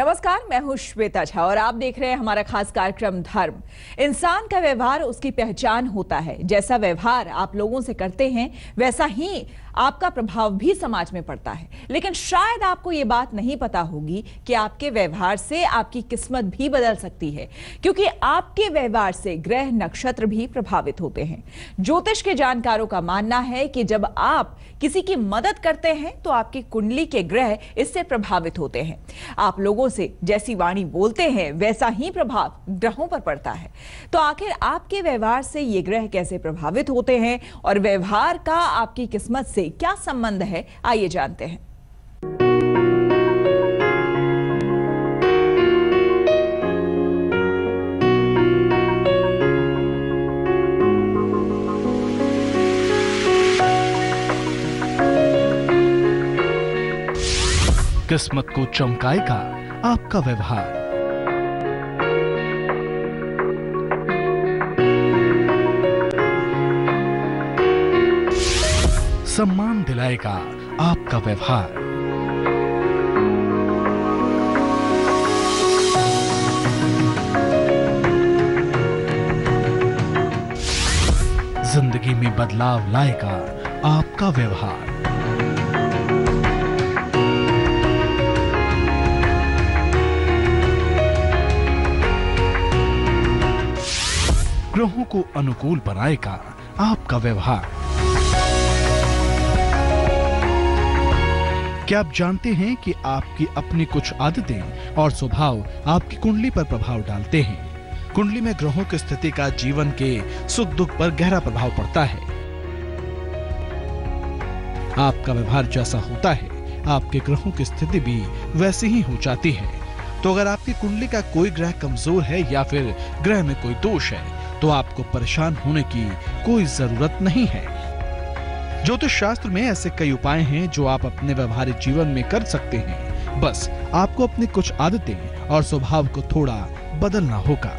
नमस्कार, मैं हूं श्वेता झा और आप देख रहे हैं हमारा खास कार्यक्रम धर्म। इंसान का व्यवहार उसकी पहचान होता है। जैसा व्यवहार आप लोगों से करते हैं वैसा ही आपका प्रभाव भी समाज में पड़ता है। लेकिन शायद आपको ये बात नहीं पता होगी कि आपके व्यवहार से आपकी किस्मत भी बदल सकती है, क्योंकि आपके व्यवहार से ग्रह नक्षत्र भी प्रभावित होते हैं। ज्योतिष के जानकारों का मानना है कि जब आप किसी की मदद करते हैं तो आपकी कुंडली के ग्रह इससे प्रभावित होते हैं। आप लोगों से जैसी वाणी बोलते हैं वैसा ही प्रभाव ग्रहों पर पड़ता है। तो आखिर आपके व्यवहार से ये ग्रह कैसे प्रभावित होते हैं और व्यवहार का आपकी किस्मत से क्या संबंध है, आइए जानते हैं। किस्मत को चमकाएगा आपका व्यवहार। सम्मान दिलाएगा आपका व्यवहार। जिंदगी में बदलाव लाएगा आपका व्यवहार। ग्रहों को अनुकूल बनाएगा आपका व्यवहार। क्या आप जानते हैं कि आपकी अपनी कुछ आदतें और स्वभाव आपकी कुंडली पर प्रभाव डालते हैं? कुंडली में ग्रहों की स्थिति का जीवन के सुख दुख पर गहरा प्रभाव पड़ता है। आपका व्यवहार जैसा होता है, आपके ग्रहों की स्थिति भी वैसी ही हो जाती है। तो अगर आपकी कुंडली का कोई ग्रह कमजोर है या फिर ग्रह में कोई दोष है तो आपको परेशान होने की कोई जरूरत नहीं है। ज्योतिष शास्त्र में ऐसे कई उपाय हैं जो आप अपने व्यवहारिक जीवन में कर सकते हैं। बस आपको अपनी कुछ आदतें और स्वभाव को थोड़ा बदलना होगा।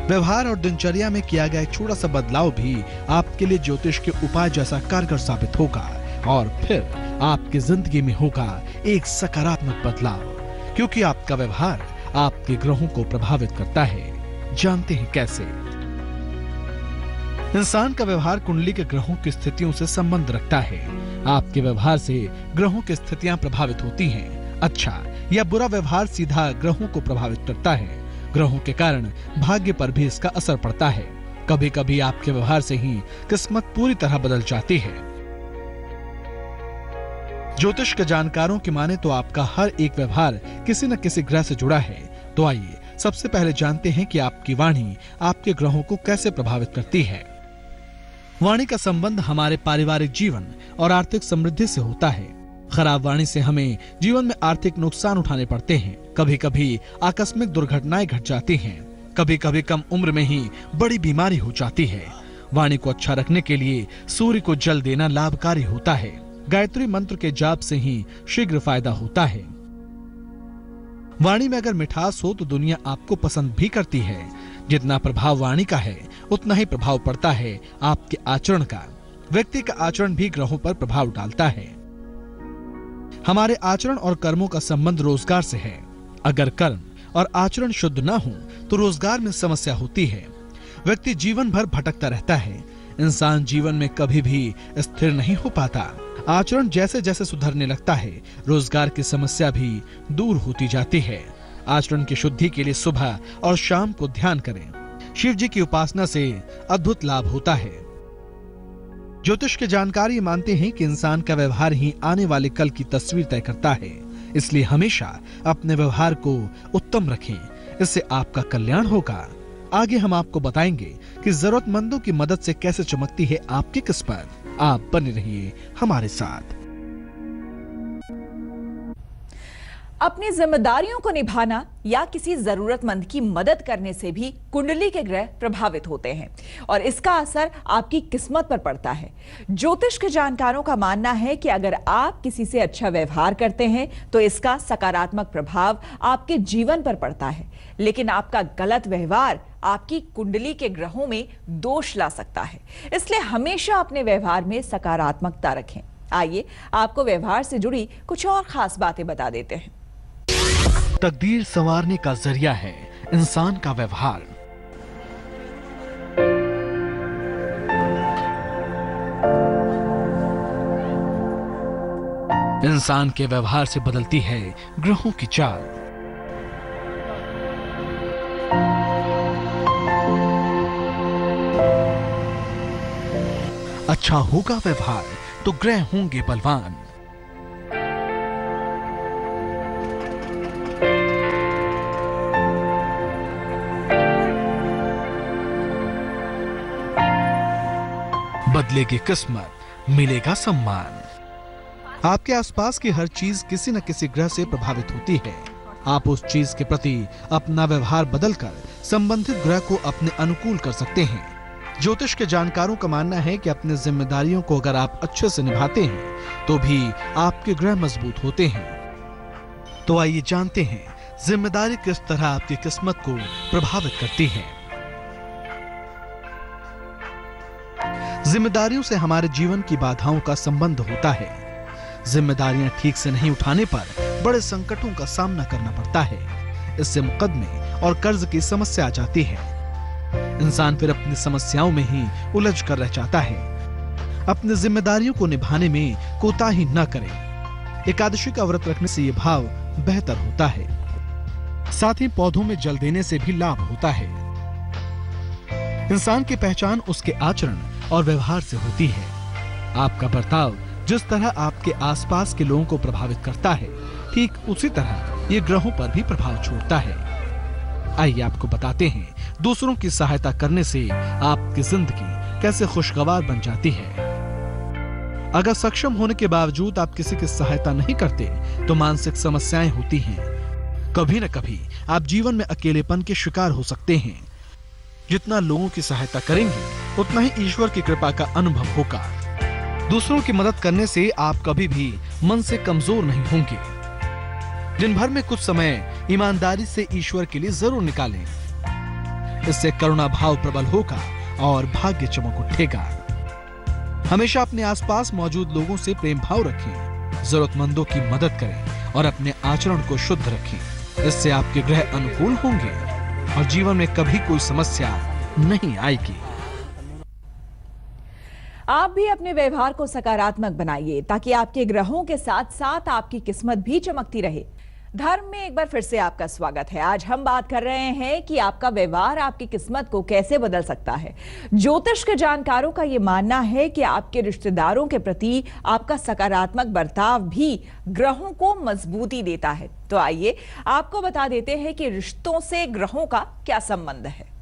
व्यवहार और दिनचर्या में किया गया एक छोटा सा बदलाव भी आपके लिए ज्योतिष के उपाय जैसा कारगर साबित होगा और फिर आपकी जिंदगी में होगा एक सकारात्मक बदलाव, क्योंकि आपका व्यवहार आपके ग्रहों को प्रभावित करता है। जानते हैं कैसे? इंसान का व्यवहार कुंडली के ग्रहों की स्थितियों से संबंध रखता है। आपके व्यवहार से ग्रहों की स्थितियां प्रभावित होती हैं। अच्छा या बुरा व्यवहार सीधा ग्रहों को प्रभावित करता है। ग्रहों के कारण भाग्य पर भी इसका असर पड़ता है। कभी कभी आपके व्यवहार से ही किस्मत पूरी तरह बदल जाती है। ज्योतिष के जानकारों की माने तो आपका हर एक व्यवहार किसी न किसी ग्रह से जुड़ा है। तो आइए सबसे पहले जानते हैं कि आपकी वाणी आपके ग्रहों को कैसे प्रभावित करती है। वाणी का संबंध हमारे पारिवारिक जीवन और आर्थिक समृद्धि से होता है। खराब वाणी से हमें जीवन में आर्थिक नुकसान उठाने पड़ते हैं। कभी कभी आकस्मिक दुर्घटनाएं घट जाती हैं। कभी कभी कम उम्र में ही बड़ी बीमारी हो जाती है। वाणी को अच्छा रखने के लिए सूर्य को जल देना लाभकारी होता है। गायत्री मंत्र के जाप से ही शीघ्र फायदा होता है। वाणी में अगर मिठास हो तो दुनिया आपको पसंद भी करती है। जितना प्रभाव वाणी का है उतना ही प्रभाव पड़ता है आपके आचरण का। व्यक्ति का आचरण भी ग्रहों पर प्रभाव डालता है। हमारे आचरण और कर्मों का संबंध रोजगार से है। अगर कर्म और आचरण शुद्ध न हो तो रोजगार में समस्या होती है। व्यक्ति जीवन भर भटकता रहता है। इंसान जीवन में कभी भी स्थिर नहीं हो पाता। आचरण जैसे जैसे सुधरने लगता है, रोजगार की समस्या भी दूर होती जाती है। आचरण की शुद्धि के लिए सुबह और शाम को ध्यान करें। शिव जी की उपासना से अद्भुत लाभ होता है। ज्योतिष के जानकारी मानते हैं कि इंसान का व्यवहार ही आने वाले कल की तस्वीर तय करता है। इसलिए हमेशा अपने व्यवहार को उत्तम रखें, इससे आपका कल्याण होगा। आगे हम आपको बताएंगे कि जरूरतमंदों की मदद से कैसे चमकती है आपकी किस्मत। आप बने रहिए हमारे साथ। अपनी जिम्मेदारियों को निभाना या किसी जरूरतमंद की मदद करने से भी कुंडली के ग्रह प्रभावित होते हैं और इसका असर आपकी किस्मत पर पड़ता है। ज्योतिष के जानकारों का मानना है कि अगर आप किसी से अच्छा व्यवहार करते हैं तो इसका सकारात्मक प्रभाव आपके जीवन पर पड़ता है, लेकिन आपका गलत व्यवहार आपकी कुंडली के ग्रहों में दोष ला सकता है। इसलिए हमेशा अपने व्यवहार में सकारात्मकता रखें। आइए आपको व्यवहार से जुड़ी कुछ और खास बातें बता देते हैं। तकदीर संवारने का जरिया है इंसान का व्यवहार। इंसान के व्यवहार से बदलती है ग्रहों की चाल। अच्छा होगा व्यवहार तो ग्रह होंगे बलवान। बदलेगी किस्मत, मिलेगा सम्मान। आपके आसपास की हर चीज किसी न किसी ग्रह से प्रभावित होती है। आप उस चीज के प्रति अपना व्यवहार बदलकर संबंधित ग्रह को अपने अनुकूल कर सकते हैं। ज्योतिष के जानकारों का मानना है कि अपनी जिम्मेदारियों को अगर आप अच्छे से निभाते हैं तो भी आपके ग्रह मजबूत होते हैं। तो आइए जानते हैं जिम्मेदारी किस तरह आपकी किस्मत को प्रभावित करती है। जिम्मेदारियों से हमारे जीवन की बाधाओं का संबंध होता है। जिम्मेदारियां ठीक से नहीं उठाने पर बड़े संकटों का सामना करना पड़ता है। इससे मुकदमे और कर्ज की समस्या आ जाती है। इंसान फिर अपनी समस्याओं में ही उलझ कर रह जाता है। अपनी जिम्मेदारियों को निभाने में कोताही न करें। एकादशी का व्रत रखने से ये भाव बेहतर होता है। साथ ही पौधों में जल देने से भी लाभ होता है। इंसान की पहचान उसके आचरण और व्यवहार से होती है। आपका बर्ताव जिस तरह आपके आसपास के लोगों को प्रभावित करता है, ठीक उसी तरह ये ग्रहों पर भी प्रभाव छोड़ता है। आइए आपको बताते हैं दूसरों की सहायता करने से आपकी जिंदगी कैसे खुशगवार बन जाती है। अगर सक्षम होने के बावजूद आप किसी की सहायता नहीं करते तो मानसिक समस्याएं होती हैं। कभी न कभी आप जीवन में अकेलेपन के शिकार हो सकते हैं। जितना लोगों की सहायता करेंगे उतना ही ईश्वर की कृपा का अनुभव होगा। दूसरों की मदद करने से आप कभी भी मन से कमजोर नहीं होंगे। दिन भर में कुछ समय ईमानदारी से ईश्वर के लिए जरूर निकालें। इससे करुणा भाव प्रबल होगा और भाग्य चमक उठेगा। हमेशा अपने आसपास मौजूद लोगों से प्रेम भाव रखें, जरूरतमंदों की मदद करें और अपने आचरण को शुद्ध रखें। इससे आपके ग्रह अनुकूल होंगे और जीवन में कभी कोई समस्या नहीं आएगी। आप भी अपने व्यवहार को सकारात्मक बनाइए ताकि आपके ग्रहों के साथ साथ आपकी किस्मत भी चमकती रहे। धर्म में एक बार फिर से आपका स्वागत है। आज हम बात कर रहे हैं कि आपका व्यवहार आपकी किस्मत को कैसे बदल सकता है। ज्योतिष के जानकारों का यह मानना है कि आपके रिश्तेदारों के प्रति आपका सकारात्मक बर्ताव भी ग्रहों को मजबूती देता है। तो आइए आपको बता देते हैं कि रिश्तों से ग्रहों का क्या संबंध है।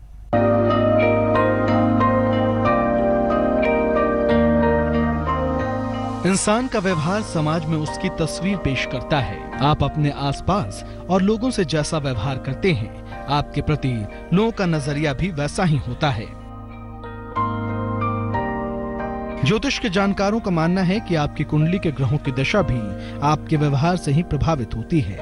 इंसान का व्यवहार समाज में उसकी तस्वीर पेश करता है। आप अपने आसपास और लोगों से जैसा व्यवहार करते हैं, आपके प्रति लोगों का नजरिया भी वैसा ही होता है। ज्योतिष के जानकारों का मानना है कि आपकी कुंडली के ग्रहों की दशा भी आपके व्यवहार से ही प्रभावित होती है।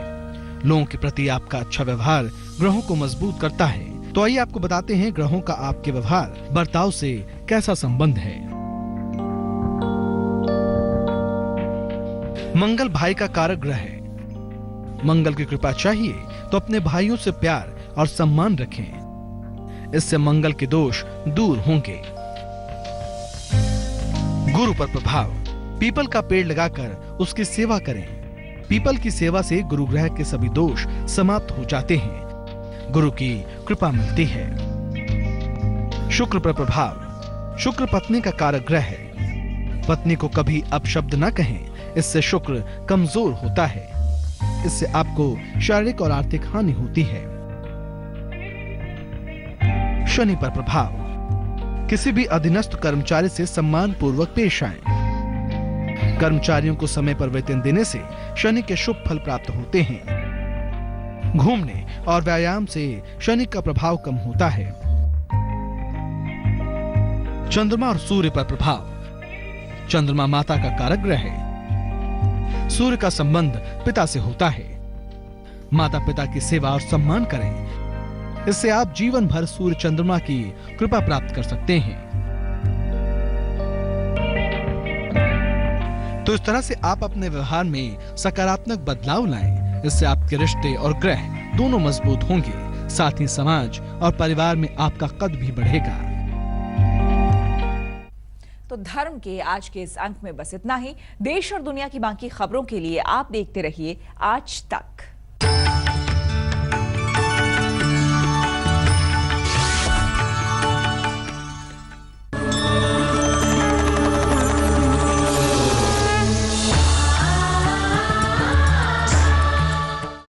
लोगों के प्रति आपका अच्छा व्यवहार ग्रहों को मजबूत करता है। तो आइए आपको बताते हैं ग्रहों का आपके व्यवहार बर्ताव से कैसा संबंध है। मंगल भाई का कारक ग्रह है। मंगल की कृपा चाहिए तो अपने भाइयों से प्यार और सम्मान रखें। इससे मंगल के दोष दूर होंगे। गुरु पर प्रभाव। पीपल का पेड़ लगाकर उसकी सेवा करें। पीपल की सेवा से गुरु ग्रह के सभी दोष समाप्त हो जाते हैं। गुरु की कृपा मिलती है। शुक्र पर प्रभाव। शुक्र पत्नी का कारक ग्रह है। पत्नी को कभी अपशब्द न कहें, इससे शुक्र कमजोर होता है। इससे आपको शारीरिक और आर्थिक हानि होती है। शनि पर प्रभाव। किसी भी अधीनस्थ कर्मचारी से सम्मान पूर्वक पेश आएं। कर्मचारियों को समय पर वेतन देने से शनि के शुभ फल प्राप्त होते हैं। घूमने और व्यायाम से शनि का प्रभाव कम होता है। चंद्रमा और सूर्य पर प्रभाव। चंद्रमा माता का कारक ग्रह है। सूर्य का संबंध पिता से होता है। माता पिता की सेवा और सम्मान करें। इससे आप जीवन भर सूर्य चंद्रमा की कृपा प्राप्त कर सकते हैं। तो इस तरह से आप अपने व्यवहार में सकारात्मक बदलाव लाएं इससे आपके रिश्ते और ग्रह दोनों मजबूत होंगे, साथ ही समाज और परिवार में आपका कद भी बढ़ेगा। तो धर्म के आज के इस अंक में बस इतना ही। देश और दुनिया की बाकी खबरों के लिए आप देखते रहिए आज तक।